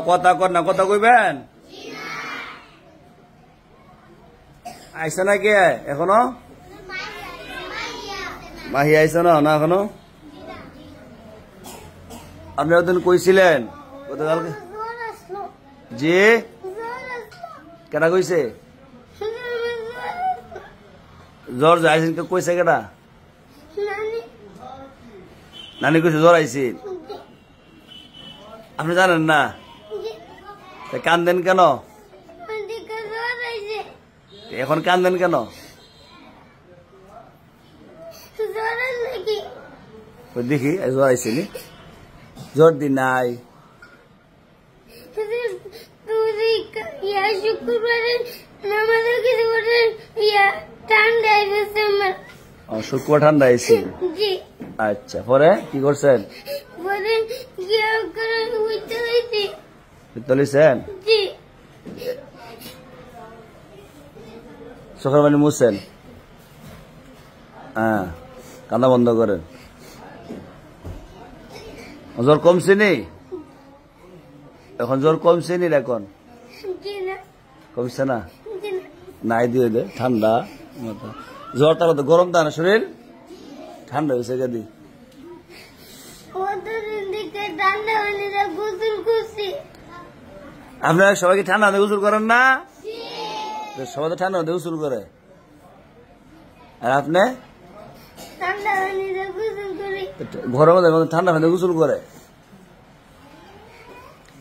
কথা কর না, কথা কইবেন? আইসা না কে এখনো? মাহি আইসা না না এখনো? আপনি ওদিন কইছিলেন গতকালকে? জি কেটা কইছে? জ্বর যাইছেন কইছে কেটা? নানি কইছে জ্বর আইছে। আপনি জানেন না? কান্দেন কেন এখন? কান্দেন কেন? দেখি জ্বর আইছে নি? জ্বর দি নাই। শুক্র ঠান্ডা আইছি। আচ্ছা পরে কি করছেন? চোখের পানি মুছছেন? হ্যাঁ কান্না বন্ধ করেন। জ্বর কমছে নি এখন? জ্বর কমছে নি এখন? কমছে না? নাই দিয়ে দে ঠান্ডা মাথা। জ্বর তার তো গরম তা না শরীর? ঠান্ডা হয়েছে গাদি। আপনারা সবাই কি ঠান্ডা দিয়ে গোসল করেন না? সবাই তো ঠান্ডা দিয়ে গোসল করে। আর আপনি ঘরের মধ্যে ঠান্ডা পানি গোসল করে?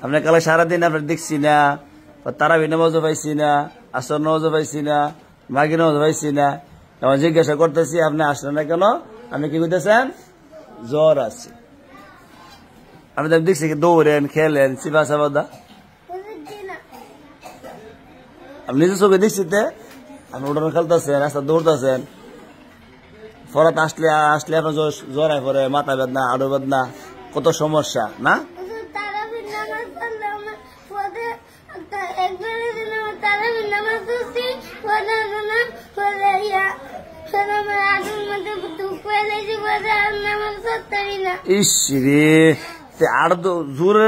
আপনার কালে সারাদিন আপনার দেখছি না, তারাবি নামাজও পাইছি না, আসর নামাজও পাইছি না, মাগি নামাজও পাইছি না। আমার জিজ্ঞাসা করতেছি আপনি আসলেন না কেন? আপনি কি করতেছেন? জ্বর আছে। আপনি দেখছি দৌড়েন, খেলেন, চিপা চাপা। আপনি নিজের চোখে দেখছি আপনি উঠানো খেলতেছেন, রাস্তা দৌড়তেছেন। ফরাত আসলে আপনার জ্বর আয় পরে, মাথা বেদনা, আড়ো বেদনা, কত সমস্যা না? ইসরে আর তো জোরে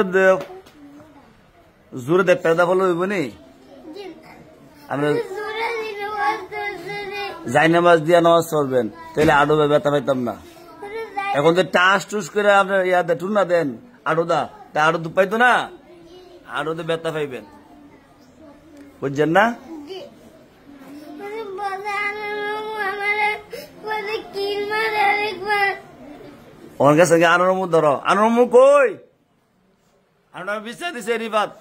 দে পেদা ফল হইব নি? আপনি যাই নামাজ দিয়া নামাজ পড়বেন তাহলে আডো ব্যথা পাইতাম না। এখন যে টাস টুস করে আপনার ইয়াতে টুনা দেন আডো দা, তা আডো দুধ পাইতো না, আডোতে ব্যথা পাইবেন, বুঝছেন না? ওর কাছে আনরমু ধরো। আনরমু কই? আপনার বিচার দিছে রিবাত।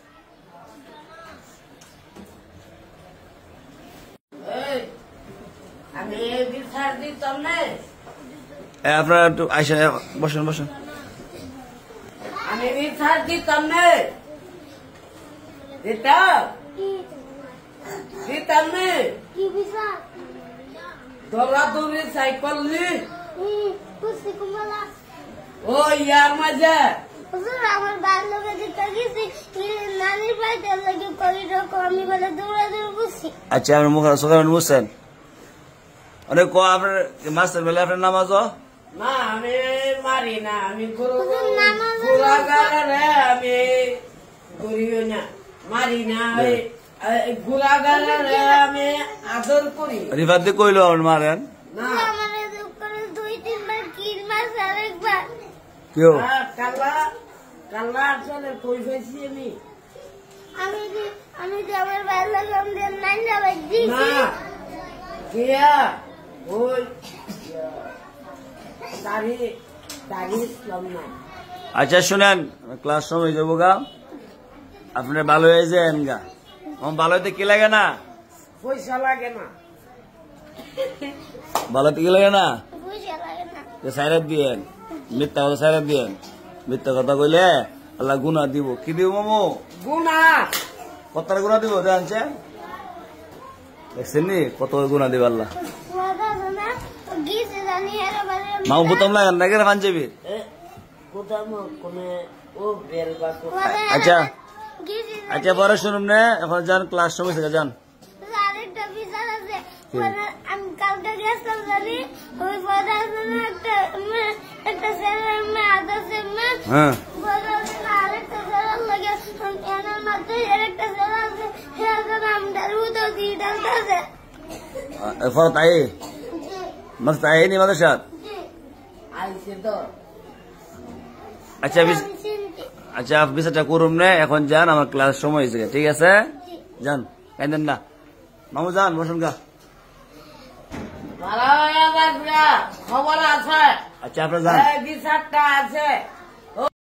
আপনারা একটু আইসা বসেন বসেন। আমি বিচার দিতাম না, দিতাম না। দৌড়াদৌড়ি সাইকেল নি ও ইয়ার মাঝে আমার বাড়ির লোকে যেতে গেছি নানির বাড়িতে লাগে করিডোর আমি বলে দৌড়াদৌড়ি করছি। আচ্ছা আপনি মুখ সকালে বুঝছেন অনেক ক আপনার মাস্টার বেলা আপনার নামাজ? না আমি মারি না, আমি গুলাগারে আমি করিও না, মারি না, গুলাগারে আমি আদর করি। রিফাত দিয়ে কইলো আপনি মারেন না? দুই তিনবার কিল মাস আরেকবার কেউ কাল্লা আসলে কই ফেছি আমি আমার ভালো লাগে আমি নাই যাবে না কিয়া ওই দাড়ি ইসলাম না। আচ্ছা শুনেন ক্লাস সময় যাবো গা, আপনার ভালো হয়ে যান গা। ভালো হইতে কি লাগে না? পয়সা লাগে না। ভালো হইতে কি লাগে না? পয়সা লাগে না। সাইরাত দিয়েন, মিথ্যা কথা সাইরাত দিয়েন। মিথ্যা কথা কইলে আল্লাহ গুনাহ দিব। কি দিব মামু? গুনাহ। কতটা গুনাহ দিব জানছেন? দেখছেন নি কত গুনাহ দিব আল্লাহ। মামু বোতাম লাগান না কেন পাঞ্জাবি? আচ্ছা আচ্ছা পরে শুনুন না, এখন যান ক্লাস সময় থেকে যান। আরেকটা বিচার আছে, আমি কালকে গেছিলাম জানি ওই একটা ছেলের মেয়ে আদর্শের মেয়ে, আরেকটা ছেলের লাগে মাঝি ডালতেছে ফরত আই মস্ত আই নি মাদ্রাসা আইছে তো আচ্ছা আচ্ছা বিষয়টা করুম না এখন যান আমার ক্লাস সময় হয়েছে ঠিক আছে যান কাইন্দেন না মামু যান বসুন গা ভালো খবর আছে আচ্ছা আপনার যান 2-4টা আছে